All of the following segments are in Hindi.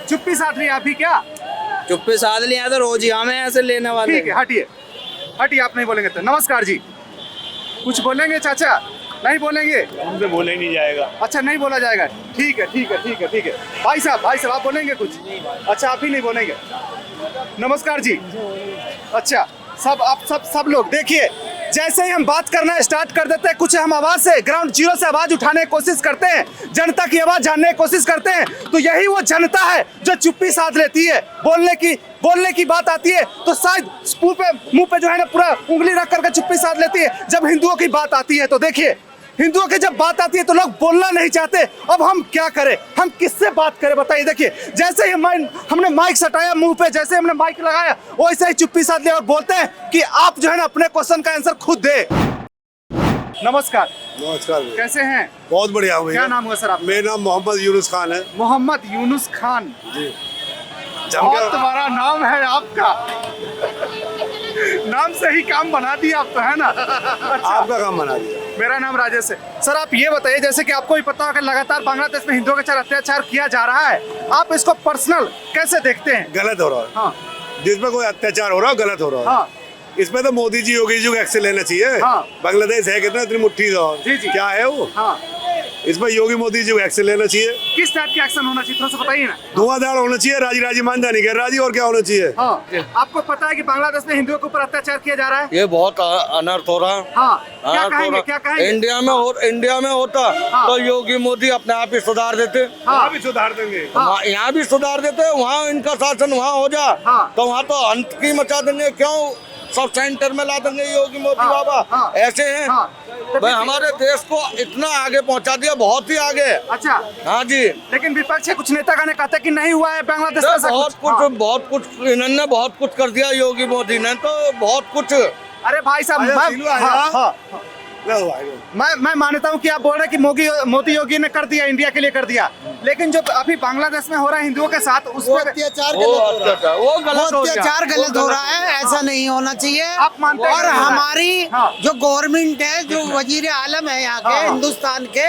चुप्पी साध रही है अभी क्या? चुप्पी साध लिया तो रोज यहाँ में ऐसे लेने वाले। ठीक है, हटिए हटिए, आप नहीं बोलेंगे तो। नमस्कार जी, कुछ बोलेंगे चाचा? नहीं बोलेंगे? उनसे बोला ही नहीं जाएगा। अच्छा, नहीं बोला जाएगा। ठीक है ठीक है ठीक है ठीक है। भाई साहब आप बोलेंगे कुछ? अच्छा, आप ही नहीं बोलेंगे। नमस्कार जी। अच्छा, सब लोग देखिए, जैसे ही हम बात करना स्टार्ट कर देते हैं, कुछ हम आवाज से, ग्राउंड जीरो से आवाज उठाने की कोशिश करते हैं, जनता की आवाज जानने की कोशिश करते हैं, तो यही वो जनता है जो चुप्पी साध लेती है। बोलने की बात आती है तो शायद मुंह पे जो है ना पूरा उंगली रख करके चुप्पी साध लेती है। जब हिंदुओं की बात आती है तो देखिए, हिंदुओं की जब बात आती है तो लोग बोलना नहीं चाहते। अब हम क्या करें, हम किससे बात करें बताइए। देखिए, जैसे ही हमने माइक सटाया मुंह पे, जैसे हमने माइक लगाया, वैसे ही चुप्पी साध लिया और बोलते हैं कि आप जो है ना अपने क्वेश्चन का आंसर खुद दे। नमस्कार। नमस्कार, कैसे हैं? बहुत बढ़िया हुई। क्या नाम हुआ सर आपका? मेरा नाम मोहम्मद यूनुस खान है। मोहम्मद यूनुस खान जी। बहुत बड़ा नाम है आपका। नाम से ही काम बना दिया आप तो, है ना? अच्छा। आपका काम बना दिया। मेरा नाम राजेश है। सर आप ये बताइए, जैसे कि आपको भी पता होगा लगातार बांग्लादेश में हिंदुओं के साथ अत्याचार किया जा रहा है, आप इसको पर्सनल कैसे देखते हैं? गलत हो रहा है। हाँ। जिसमें कोई अत्याचार हो रहा है गलत हो रहा है। हाँ। इसमें तो मोदी जी योगी जी को एक्शन लेना चाहिए। हाँ। बांग्लादेश है कितना, इतनी मुट्ठी दो। जी जी। क्या है वो? हाँ। इसमें योगी मोदी जी को एक्शन लेना चाहिए। किस टाइप के एक्शन होना चाहिए, थोड़ा सा बताइए ना। धुआंधार होना चाहिए, राजी मान जानी है राजी, और क्या होना चाहिए। हाँ। आपको पता है कि बांग्लादेश में हिंदुओं के ऊपर अत्याचार किया जा रहा है? ये बहुत अनर्थ हो रहा है। हाँ। क्या कहेंगे? इंडिया में होता हाँ। तो योगी मोदी अपने आप ही सुधार देते। हाँ। भी सुधार देंगे। हाँ। यहाँ भी सुधार देते, वहाँ इनका शासन वहाँ हो जा। हाँ। तो वहाँ तो अंत की मचा देंगे, क्यों सब सेंटर में ला देंगे योगी मोदी। हाँ। बाबा हाँ। ऐसे हैं। हाँ। भाई कुछ देश को इतना आगे पहुंचा दिया, बहुत ही आगे। अच्छा। हाँ जी। लेकिन विपक्ष के कुछ नेता कहने कहते कि नहीं हुआ है बांग्लादेश में ऐसा बहुत कुछ इन्होंने बहुत कुछ कर दिया योगी मोदी ने, तो बहुत कुछ। अरे भाई साहब, मैं मानता हूँ कि आप बोल रहे हैं कि मोदी योगी ने कर दिया, इंडिया के लिए कर दिया, लेकिन जो अभी बांग्लादेश में हो रहा है हिंदुओं के साथ, उसमें अत्याचार गलत हो रहा है। ऐसा नहीं होना चाहिए। आप मानते हैं? और हमारी हाँ। जो गवर्नमेंट है, जो वजीर आलम है यहाँ के, हिंदुस्तान के,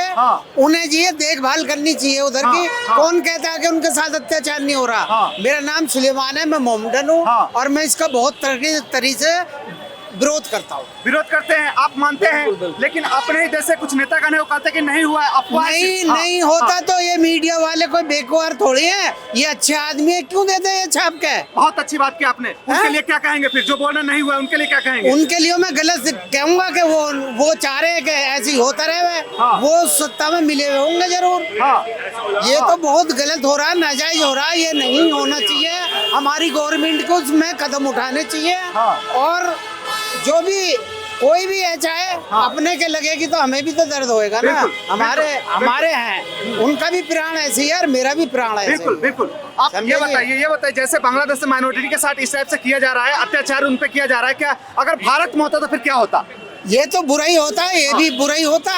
उन्हें ये देखभाल करनी चाहिए उधर की। कौन कहता है कि उनके साथ अत्याचार नहीं हो रहा? मेरा नाम सुलेमान है, मैं मोहम्मदन हूँ, और मैं इसका बहुत तरीके से विरोध करता हूँ। विरोध करते हैं, आप मानते हैं, लेकिन अपने ही देश से कुछ नेता कहने को कहते कि नहीं हुआ है, अफवाह। नहीं होता तो ये मीडिया वाले कोई बेकार थोड़ी है, ये अच्छे आदमी है, क्यों देते हैं छाप के? बहुत अच्छी बात की आपने। उनके लिए क्या कहेंगे फिर, जो बोलना नहीं हुआ उनके लिए क्या कहेंगे? उनके लिए मैं गलत कहूंगा कि वो चाह रहे हैं कि ऐसे ही होता रहे। वो सत्ता में मिले हुए होंगे जरूर। ये तो बहुत गलत हो रहा है, नाजायज हो रहा है, ये नहीं होना चाहिए। हमारी गवर्नमेंट को उसमें कदम उठाने चाहिए। और जो भी कोई भी है, चाहे अपने के लगेगी तो हमें भी तो दर्द होएगा ना। हमारे हैं, उनका भी प्राण ऐसे ही है और मेरा भी प्राण है। बिल्कुल। आप ये बताइए, जैसे बांग्लादेश से माइनॉरिटी के साथ इस टाइप से किया जा रहा है, अत्याचार उन पे किया जा रहा है, क्या अगर भारत में होता तो फिर क्या होता? ये तो बुरा ही होता है, ये भी बुरा ही होता।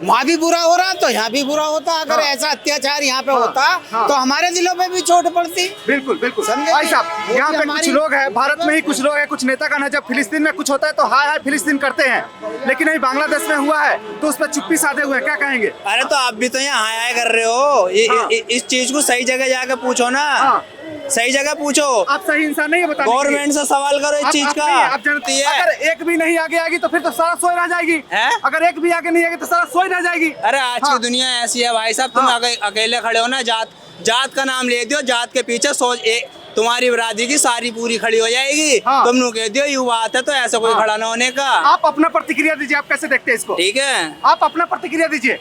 वहाँ भी बुरा हो रहा तो यहाँ भी बुरा होता। अगर ऐसा अत्याचार यहाँ पे होता तो हमारे दिलों पे भी चोट पड़ती। बिल्कुल। भाई साहब, यहाँ पे कुछ लोग हैं, भारत में ही कुछ लोग हैं, कुछ नेता का ना, जब फिलिस्तीन में कुछ होता है तो हाय फिलिस्तीन करते हैं, लेकिन नहीं बांग्लादेश में हुआ है तो उस पर चुप्पी साधे हुए हैं, क्या कहेंगे? अरे तो आप भी तो यहाँ हाय कर रहे हो। इस चीज को सही जगह जाकर पूछो ना। सही जगह पूछो। आप सही इंसान नहीं है बताने। गवर्नमेंट से सवाल करो इस चीज का। आप जानती है, अगर एक भी नहीं आगे आएगी तो फिर तो सारा सोई रह जाएगी। अगर एक भी आगे नहीं आएगी तो सारा सोई रह जाएगी। अरे आज की दुनिया ऐसी है भाई साहब, तुम अकेले खड़े हो ना, जात का नाम ले दियो, जात के पीछे तुम्हारी बरादरी की सारी पूरी खड़ी हो जाएगी। तुम कह दियो ये बात है, तो ऐसा कोई खड़ा ना होने का। आप अपना प्रतिक्रिया दीजिए, आप कैसे देखते हैं इसको? ठीक है, आप अपना प्रतिक्रिया दीजिए।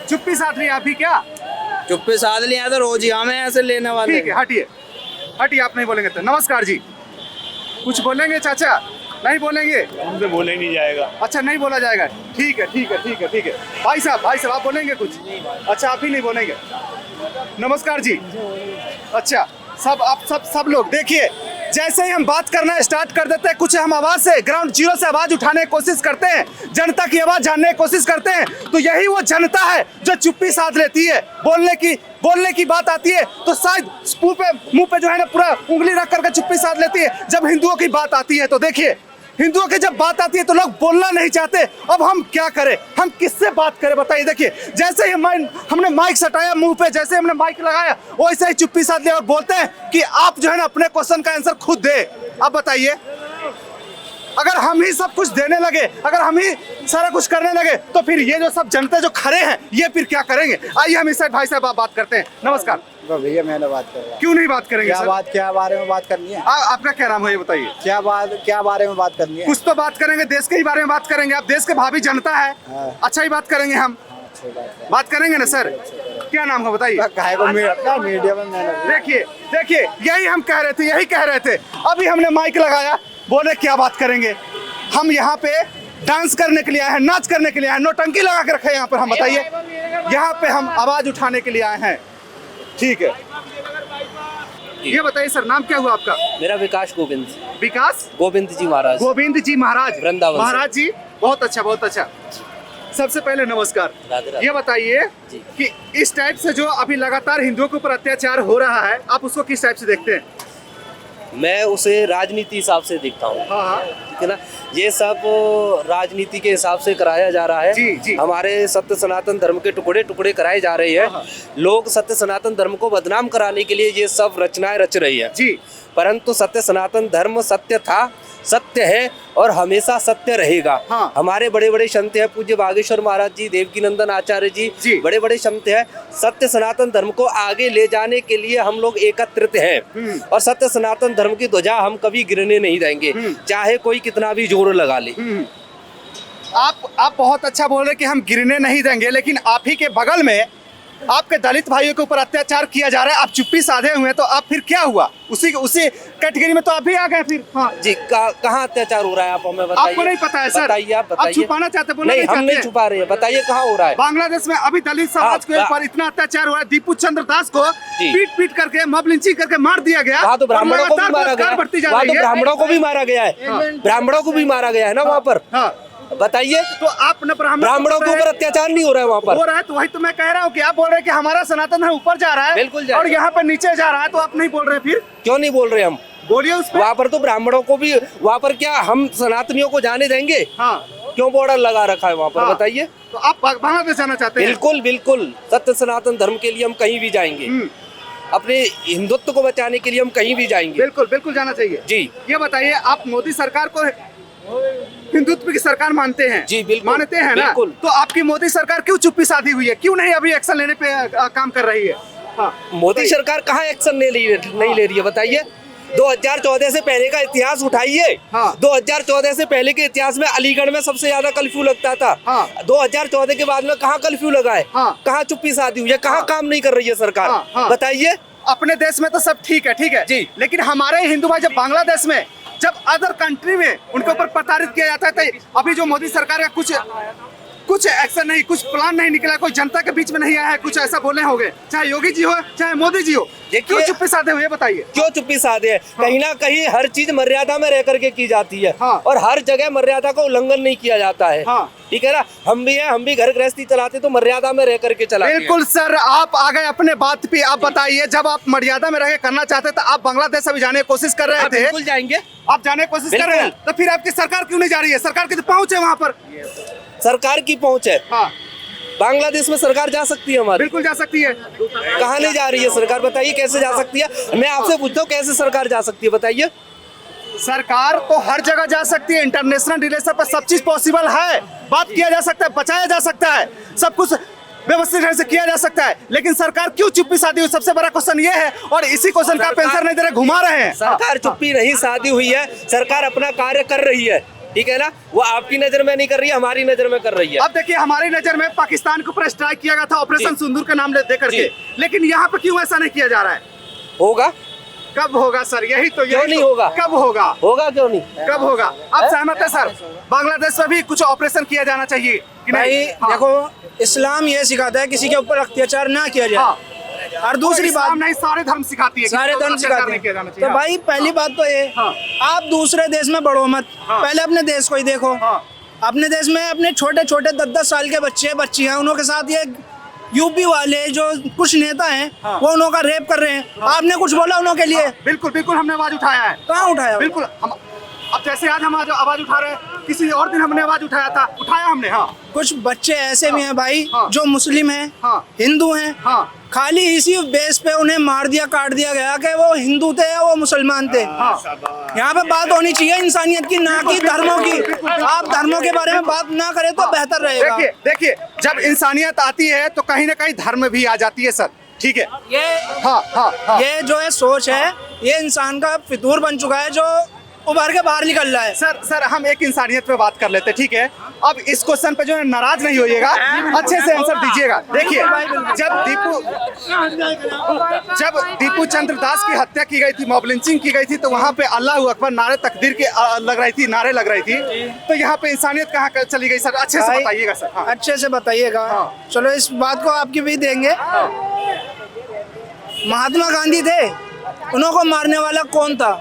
चुप्पी साध रही है अभी क्या? चुप्पी साध लिया तो रोज यहाँ में ऐसे लेने वाले। ठीक है, हटिए, आप नहीं बोलेंगे तो। नमस्कार जी, कुछ बोलेंगे चाचा? नहीं बोलेंगे? उनसे बोला ही नहीं जाएगा। अच्छा, नहीं बोला जाएगा। ठीक है। भाई साहब आप बोलेंगे कुछ? अच्छा, आप ही नहीं बोलेंगे। नमस्कार जी। अच्छा, सब लोग देखिए, जैसे ही हम बात करना स्टार्ट कर देते हैं, कुछ हम आवाज से, ग्राउंड जीरो से आवाज उठाने की कोशिश करते हैं, जनता की आवाज जानने की कोशिश करते हैं, तो यही वो जनता है जो चुप्पी साध लेती है। बोलने की बात आती है तो शायद मुंह पे जो है ना पूरा उंगली रख करके चुप्पी साध लेती है। जब हिंदुओं की बात आती है तो देखिए, हिंदुओं की जब बात आती है तो लोग बोलना नहीं चाहते। अब हम क्या करें, हम किससे बात करें बताइए। देखिए जैसे ही हमने माइक सटाया मुंह पे, जैसे हमने माइक लगाया वैसे ही चुप्पी साध लिया और बोलते हैं कि आप जो है ना अपने क्वेश्चन का आंसर खुद दे। अब बताइए, अगर हम ही सब कुछ देने लगे, अगर हम ही सारा कुछ करने लगे तो फिर ये जो सब जनता जो खड़े हैं ये फिर क्या करेंगे। आइए हम इस भाई साहब बात करते हैं। नमस्कार भैया, मैंने बात कर रहा। क्यों नहीं बात करेंगे सर? क्या बारे में बात करनी है? आपका क्या नाम है ये बताइए। क्या बारे में बात करनी है? कुछ तो बात करेंगे, देश के ही बारे में बात करेंगे। आप देश के भावी जनता है, अच्छा ही बात करेंगे हम। बात करेंगे ना सर? क्या नाम है बताइए। मीडिया में मैंने देखिए यही हम कह रहे थे, यही कह रहे थे। अभी हमने माइक लगाया, बोले क्या बात करेंगे। हम यहाँ पे डांस करने के लिए आए हैं, नाच करने के लिए आए हैं, नौटंकी लगा के रखे हैं यहाँ पर। हम बताइए, यहाँ पे हम आवाज उठाने के लिए आए हैं। ठीक है, ये बताइए सर, नाम क्या हुआ आपका? मेरा विकास गोविंद। विकास गोविंद जी महाराज। गोविंद जी महाराज, वृंदावन से। महाराज जी, बहुत अच्छा बहुत अच्छा। सबसे पहले नमस्कार। राधे राधे। ये बताइए कि इस टाइप से जो अभी लगातार हिंदुओं के ऊपर अत्याचार हो रहा है, आप उसको किस टाइप से देखते हैं? मैं उसे राजनीति हिसाब से देखता हूँ, हाँ ठीक है ना। ये सब राजनीति के हिसाब से कराया जा रहा है। जी। हमारे सत्य सनातन धर्म के टुकड़े टुकड़े कराए जा रहे हैं। लोग सत्य सनातन धर्म को बदनाम कराने के लिए ये सब रचनाएं रच रही है जी। परंतु सत्य सनातन धर्म सत्य था, सत्य है और हमेशा सत्य रहेगा। हाँ। हमारे बड़े बड़े संत हैं, पूज्य बागेश्वर महाराज जी, देवकीनंदन आचार्य जी, बड़े बड़े संत हैं। सत्य सनातन धर्म को आगे ले जाने के लिए हम लोग एकत्रित हैं और सत्य सनातन धर्म की ध्वजा हम कभी गिरने नहीं देंगे, चाहे कोई कितना भी जोर लगा ले। आप बहुत अच्छा बोल रहे कि हम गिरने नहीं देंगे, लेकिन आप ही के बगल में आपके दलित भाइयों के ऊपर अत्याचार किया जा रहा है, आप चुप्पी साधे हुए हैं, तो आप फिर क्या हुआ? उसी कैटेगरी में तो आप भी आ गए फिर। हाँ जी, कहाँ अत्याचार हो रहा है आप हमें बताइए। आपको नहीं पता है सर? बताइए, आप बताइए। छुपाना चाहते, बोलना नहीं, हम चाहते नहीं हैं। छुपा रहे हैं, बताइए कहाँ हो रहा है। बांग्लादेश में अभी दलित समाज के ऊपर इतना अत्याचार हुआ है, दीपू चंद्र दास को पीट करके मॉब लिंचिंग करके मार दिया गया। वहाँ तो ब्राह्मणों को भी मारा गया, वहाँ तो ब्राह्मणों को भी मारा गया है, ब्राह्मणों को भी मारा गया है ना वहाँ पर। बताइए, तो आप न ब्राह्मणों के ऊपर अत्याचार नहीं हो रहा है वहाँ पर? हो रहा है, तो वही तो मैं कह रहा हूँ कि आप बोल रहे हैं कि हमारा सनातन धर्म ऊपर जा रहा है, बिल्कुल जा और रहा है। यहाँ पर नीचे जा रहा है, तो आप नहीं बोल रहे फिर? क्यों नहीं बोल रहे हम? बोलिए उस पर। वहाँ पर तो ब्राह्मणों को भी, वहाँ पर क्या हम सनातनियों को जाने देंगे? हाँ। क्यों बॉर्डर लगा रखा है वहाँ पर? हाँ। बताइए। तो आप बांग्लादेश जाना चाहते हैं? बिल्कुल बिल्कुल, सत्य सनातन धर्म के लिए हम कहीं भी जाएंगे, अपने हिंदुत्व को बचाने के लिए हम कहीं भी जाएंगे। बिल्कुल बिल्कुल जाना चाहिए जी। ये बताइए, आप मोदी सरकार को हिंदुत्व की सरकार मानते हैं? जी बिल्कुल, मानते हैं ना? बिल्कुल। तो आपकी मोदी सरकार क्यों चुप्पी साधी हुई है, क्यों नहीं अभी एक्शन लेने पे काम कर रही है? हाँ। मोदी सरकार कहाँ एक्शन नहीं ले रही है बताइए। 2014 से पहले का इतिहास उठाइए। हाँ। 2014 से पहले के इतिहास में अलीगढ़ में सबसे ज्यादा कर्फ्यू लगता था। हाँ। 2014 के बाद में कहाँ कर्फ्यू लगा है? हाँ। कहाँ चुप्पी साधी हुई है? कहाँ काम नहीं कर रही है सरकार? हाँ, हाँ। बताइए। अपने देश में तो सब ठीक है जी। लेकिन हमारे हिंदू भाई जब बांग्लादेश में, जब अदर कंट्री में उनके ऊपर प्रताड़ित किया जाता है, तो अभी जो मोदी सरकार का कुछ एक्शन नहीं, कुछ प्लान नहीं निकला, कोई जनता के बीच में नहीं आया है, कुछ ऐसा बोले होंगे, चाहे योगी जी हो चाहे मोदी जी हो। क्यों चुप्पी साधे हुए बताइए? क्यों चुप्पी साधे है? कहीं ना कहीं हर चीज मर्यादा में रह करके की जाती है। हाँ। और हर जगह मर्यादा का उल्लंघन नहीं किया जाता है। हाँ। ठीक है ना, हम भी घर गृहस्थी चलाते तो मर्यादा में रह करके चलाते हैं। बिल्कुल सर, आप आ गए अपने बात पे। आप बताइए, जब आप मर्यादा में रह के करना चाहते तो आप बांग्लादेश अभी जाने की कोशिश कर रहे थे। बिल्कुल जाएंगे। आप जाने की कोशिश कर रहे हैं, तो फिर आपकी सरकार क्यों नहीं जा रही है? सरकार की तो पहुंच है वहाँ पर। सरकार की पहुंच है। हाँ। बांग्लादेश में सरकार जा सकती है हमारी? बिल्कुल जा सकती है। कहाँ नहीं जा रही है सरकार? बताइए कैसे जा सकती है? मैं आपसे पूछता हूँ, कैसे सरकार जा सकती है बताइए? सरकार तो हर जगह जा सकती है, इंटरनेशनल रिलेशन पर सब चीज पॉसिबल है, बात किया जा सकता है, बचाया जा सकता है, सब कुछ व्यवस्थित ढंग से किया जा सकता है, लेकिन सरकार क्यों चुप्पी साधी हुई? सबसे बड़ा क्वेश्चन ये है, और इसी क्वेश्चन का आप आंसर नहीं दे रहे, घुमा रहे हैं। सरकार चुप्पी नहीं साधी हुई है, सरकार अपना कार्य कर रही है, ठीक है ना। वो आपकी नजर में नहीं कर रही है, हमारी नजर में कर रही है। अब देखिए, हमारी नजर में पाकिस्तान के ऊपर स्ट्राइक किया गया था ऑपरेशन सिंदूर का नाम दे करके, लेकिन यहाँ पे क्यों ऐसा नहीं किया जा रहा है? होगा? कब होगा सर? यही तो क्यों नहीं होगा? कब होगा? होगा क्यों नहीं? कब होगा? आप सहमत है सर, बांग्लादेश में भी कुछ ऑपरेशन किया जाना चाहिए कि भाई नहीं? हाँ। देखो, इस्लाम ये सिखाता है किसी के ऊपर अत्याचार ना किया जाए। हाँ। और दूसरी बात, नहीं, सारे धर्म सिखाती है, सारे धर्म सिखाते हैं। हैं। तो भाई पहली बात तो ये, हाँ। आप दूसरे देश में बढ़ो मत, हाँ। पहले अपने देश को ही देखो। हाँ। अपने देश में अपने छोटे छोटे 10-10 साल के बच्चे बच्चियां, उनके साथ ये यूपी वाले जो कुछ नेता हैं, हाँ। वो उनका रेप कर रहे हैं। आपने कुछ बोला उनके लिए? बिल्कुल बिल्कुल, हमने आवाज उठाया है। कहाँ उठाया? बिल्कुल, अब जैसे आज हम आज आवाज उठा रहे हैं, किसी और दिन हमने आवाज उठाया हमने। हाँ कुछ बच्चे ऐसे भी हैं भाई हाँ। जो मुस्लिम हैं, हाँ। हिंदू हैं, हाँ। खाली इसी बेस पे उन्हें मार दिया, काट दिया गया कि वो हिंदू थे या वो मुसलमान थे। यहाँ पे बात होनी चाहिए इंसानियत की, ना कि धर्मों की। आप धर्मों के बारे में बात ना करें तो बेहतर रहेगा। देखिए जब इंसानियत आती है तो कहीं ना कहीं धर्म भी आ जाती है सर, ठीक है। ये हाँ। ये जो है सोच है, ये इंसान का फितूर बन चुका है जो उभर के बाहर निकल रहा है। सर हम एक इंसानियत पे बात कर लेते, ठीक है। अब इस क्वेश्चन पे जो है नाराज नहीं होइएगा, अच्छे से आंसर दीजिएगा। देखिए जब दीपू चंद्र दास की हत्या की गई थी, मॉब लिंचिंग की गई थी, तो वहाँ पे अल्लाह अकबर नारे तकदीर के नारे लग रही थी। तो यहाँ पे इंसानियत कहाँ चली गई सर, अच्छे से बताइएगा सर। हाँ। अच्छे से बताइएगा। चलो इस बात को आपकी भी देंगे। महात्मा गांधी थे, उन्हों को मारने वाला कौन था?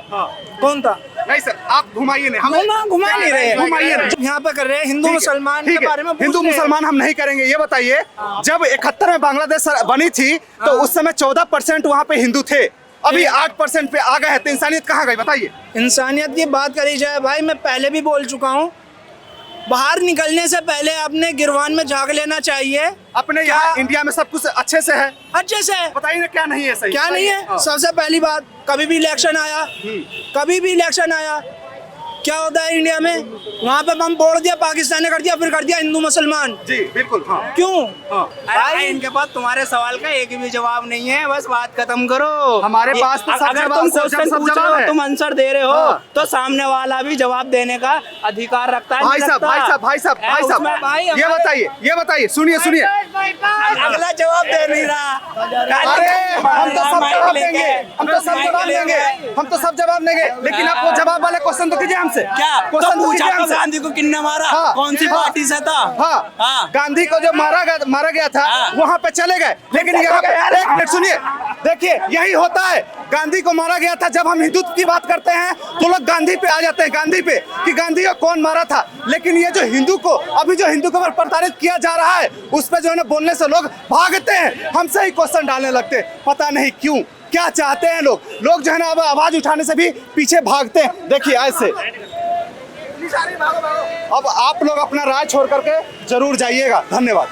कौन था? नहीं सर आप घुमाइए नहीं, हम घुमा नहीं रहे, घुमाइए नहीं। यहाँ पे कर रहे हैं हिंदू मुसलमान के बारे में। हिंदू मुसलमान हम नहीं करेंगे। ये बताइए जब 71 में बांग्लादेश बनी थी तो उस समय 14% वहाँ पे हिंदू थे, अभी 8% पे आ गए हैं, तो इंसानियत कहाँ गई बताइए। इंसानियत की बात करी जाए भाई, मैं पहले भी बोल चुका हूँ, बाहर निकलने से पहले अपने गिरवान में झाग लेना चाहिए। अपने यहाँ इंडिया में सब कुछ अच्छे से है, अच्छे से बताइए ना क्या नहीं है सही, क्या नहीं है। हाँ। सबसे पहली बात, कभी भी इलेक्शन आया क्या होता है इंडिया में? वहाँ पे बम फोड़ दिया, पाकिस्तान ने कर दिया, फिर कर दिया हिंदू मुसलमान। जी बिल्कुल। हाँ। क्यों? हाँ। भाई इनके पास तुम्हारे सवाल का एक भी जवाब नहीं है, बस बात खत्म करो। हमारे पास तो सब अगर जवाब- तुम सब क्वेश्चन सब पूछ जवाब रहे हो, है। तुम आंसर दे रहे हो, हाँ। तो सामने वाला भी जवाब देने का अधिकार रखता है। भाई साहब ये बताइए सुनिए अगला जवाब दे नहीं रहा। अरे हम तो सब जवाब देंगे, हम तो सब जवाब देंगे, लेकिन आप वो जवाब वाले क्वेश्चन तो कीजिए हमसे। क्या क्वेश्चन तो पूछा कीजिए तो हमसे। गांधी को किसने मारा? हाँ, कौन सी हाँ, पार्टी से था? हाँ, गांधी को जो मारा गया था हाँ। वहाँ पे चले गए, लेकिन यहाँ पे एक मिनट सुनिए, देखिए यही होता है। गांधी को मारा गया था, जब हम हिंदुत्व की बात करते हैं तो लोग गांधी पे आ जाते हैं, गांधी पे कि गांधी को कौन मारा था। लेकिन ये जो हिंदू को ऊपर प्रताड़ित किया जा रहा है, उस पर जो है ना बोलने से लोग भागते हैं, हमसे ही क्वेश्चन डालने लगते हैं, पता नहीं क्यों, क्या चाहते हैं लोग जो है ना अब आवाज उठाने से भी पीछे भागते हैं। देखिए ऐसे अब आप लोग अपना राय छोड़ करके जरूर जाइएगा। धन्यवाद।